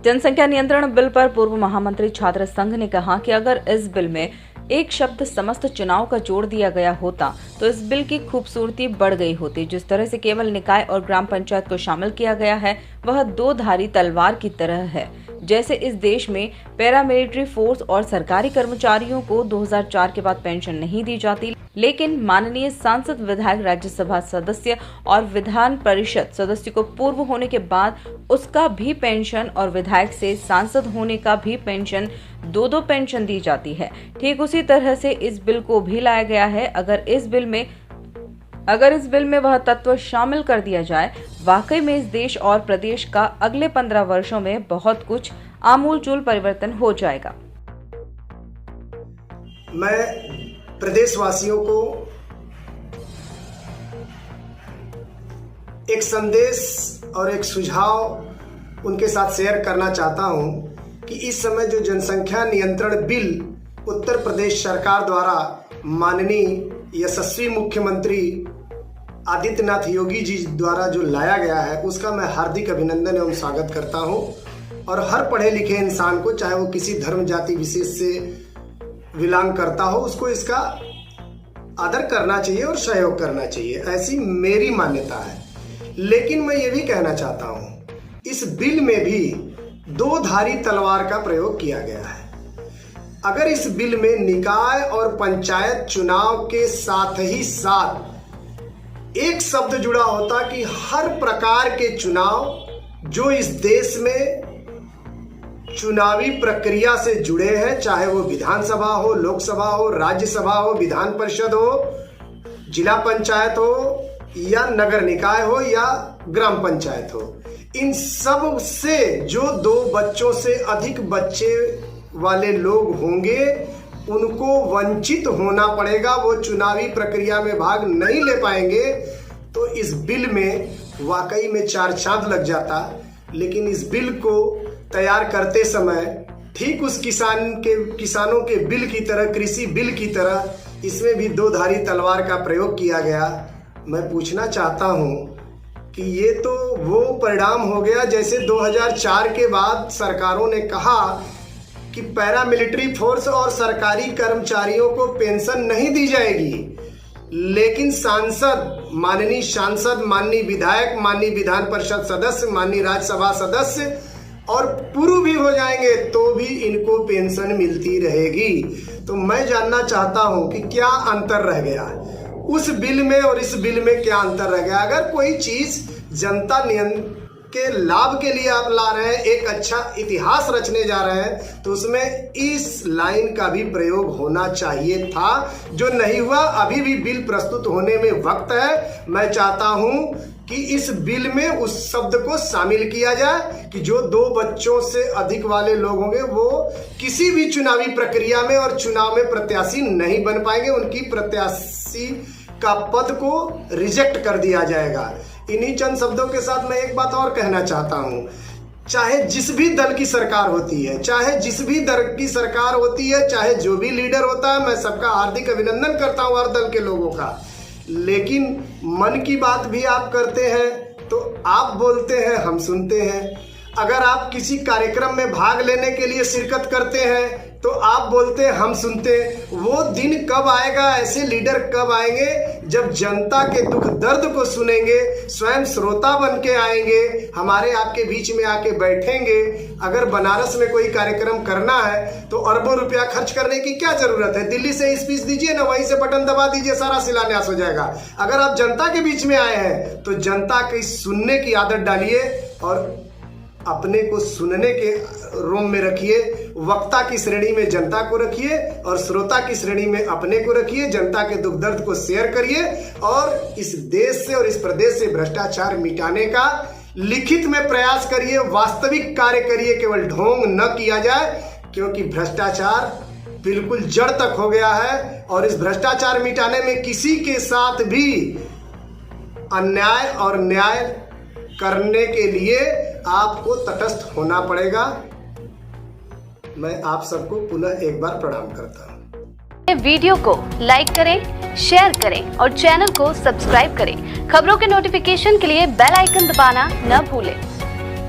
जनसंख्या नियंत्रण बिल पर पूर्व महामंत्री छात्र संघ ने कहा कि अगर इस बिल में एक शब्द समस्त चुनाव का जोड़ दिया गया होता तो इस बिल की खूबसूरती बढ़ गई होती। जिस तरह से केवल निकाय और ग्राम पंचायत को शामिल किया गया है वह दो धारी तलवार की तरह है। जैसे इस देश में पैरामिलिट्री फोर्स और सरकारी कर्मचारियों को 2004 के बाद पेंशन नहीं दी जाती, लेकिन माननीय सांसद, विधायक, राज्यसभा सदस्य और विधान परिषद सदस्य को पूर्व होने के बाद उसका भी पेंशन और विधायक से सांसद होने का भी पेंशन, दो पेंशन दी जाती है। ठीक उसी तरह से इस बिल को भी लाया गया है। अगर इस बिल में वह तत्व शामिल कर दिया जाए, वाकई में इस देश और प्रदेश का अगले 15 वर्षों में बहुत कुछ आमूलचूल परिवर्तन हो जाएगा। मैं प्रदेशवासियों को एक संदेश और एक सुझाव उनके साथ शेयर करना चाहता हूं कि इस समय जो जनसंख्या नियंत्रण बिल उत्तर प्रदेश सरकार द्वारा माननीय यशस्वी मुख्यमंत्री आदित्यनाथ योगी जी द्वारा जो लाया गया है, उसका मैं हार्दिक अभिनंदन एवं स्वागत करता हूं। और हर पढ़े लिखे इंसान को, चाहे वो किसी धर्म जाति विशेष से बिलोंग करता हो, उसको इसका आदर करना चाहिए और सहयोग करना चाहिए, ऐसी मेरी मान्यता है। लेकिन मैं ये भी कहना चाहता हूं, इस बिल में भी दो धारी तलवार का प्रयोग किया गया है। अगर इस बिल में निकाय और पंचायत चुनाव के साथ ही साथ एक शब्द जुड़ा होता कि हर प्रकार के चुनाव जो इस देश में चुनावी प्रक्रिया से जुड़े हैं, चाहे वो विधानसभा हो, लोकसभा हो, राज्यसभा हो, विधान परिषद हो, जिला पंचायत हो या नगर निकाय हो या ग्राम पंचायत हो, इन सब से जो 2 बच्चों से अधिक बच्चे वाले लोग होंगे उनको वंचित होना पड़ेगा, वो चुनावी प्रक्रिया में भाग नहीं ले पाएंगे। तो इस बिल में वाकई में 4 चांद लग जाता। लेकिन इस बिल को तैयार करते समय ठीक उस किसानों के बिल की तरह, कृषि बिल की तरह, इसमें भी दो धारी तलवार का प्रयोग किया गया। मैं पूछना चाहता हूं कि ये तो वो परिणाम हो गया जैसे 2004 के बाद सरकारों ने कहा कि पैरामिलिट्री फोर्स और सरकारी कर्मचारियों को पेंशन नहीं दी जाएगी, लेकिन माननीय सांसद, माननीय विधायक, माननीय विधान परिषद सदस्य, माननीय राज्यसभा सदस्य और पूर्व भी हो जाएंगे तो भी इनको पेंशन मिलती रहेगी। तो मैं जानना चाहता हूं कि क्या अंतर रह गया उस बिल में और इस बिल में, क्या अंतर रह गया? अगर कोई चीज जनता के लाभ के लिए आप ला रहे हैं, एक अच्छा इतिहास रचने जा रहे हैं, तो उसमें इस लाइन का भी प्रयोग होना चाहिए था, जो नहीं हुआ। अभी भी बिल प्रस्तुत होने में वक्त है। मैं चाहता हूं कि इस बिल में उस शब्द को शामिल किया जाए कि जो 2 बच्चों से अधिक वाले लोग होंगे वो किसी भी चुनावी प्रक्रिया में और चुनाव में प्रत्याशी नहीं बन पाएंगे, उनकी प्रत्याशी का पद को रिजेक्ट कर दिया जाएगा। इन्हीं चंद शब्दों के साथ मैं एक बात और कहना चाहता हूं, चाहे जिस भी दल की सरकार होती है, चाहे जो भी लीडर होता है, मैं सबका हार्दिक अभिनंदन करता हूं, हर दल के लोगों का। लेकिन मन की बात भी आप करते हैं तो आप बोलते हैं, हम सुनते हैं। अगर आप किसी कार्यक्रम में भाग लेने के लिए शिरकत करते हैं तो आप बोलते हैं, हम सुनते हैं। वो दिन कब आएगा, ऐसे लीडर कब आएंगे जब जनता के दुख दर्द को सुनेंगे, स्वयं श्रोता बन के आएंगे, हमारे आपके बीच में आके बैठेंगे। अगर बनारस में कोई कार्यक्रम करना है तो अरबों रुपया खर्च करने की क्या जरूरत है? दिल्ली से स्पीच दीजिए ना, वहीं से बटन दबा दीजिए, सारा शिलान्यास हो जाएगा। अगर आप जनता के बीच में आए हैं तो जनता की सुनने की आदत डालिए और अपने को सुनने के रूम में रखिए। वक्ता की श्रेणी में जनता को रखिए और श्रोता की श्रेणी में अपने को रखिए। जनता के दुख दर्द को शेयर करिए और इस देश से और इस प्रदेश से भ्रष्टाचार मिटाने का लिखित में प्रयास करिए, वास्तविक कार्य करिए, केवल ढोंग न किया जाए, क्योंकि भ्रष्टाचार बिल्कुल जड़ तक हो गया है। और इस भ्रष्टाचार मिटाने में किसी के साथ भी अन्याय और न्याय करने के लिए आपको तटस्थ होना पड़ेगा। मैं आप सबको पुनः एक बार प्रणाम करता हूं। वीडियो को लाइक करें, शेयर करें और चैनल को सब्सक्राइब करें। खबरों के नोटिफिकेशन के लिए बेल आइकन दबाना न भूलें।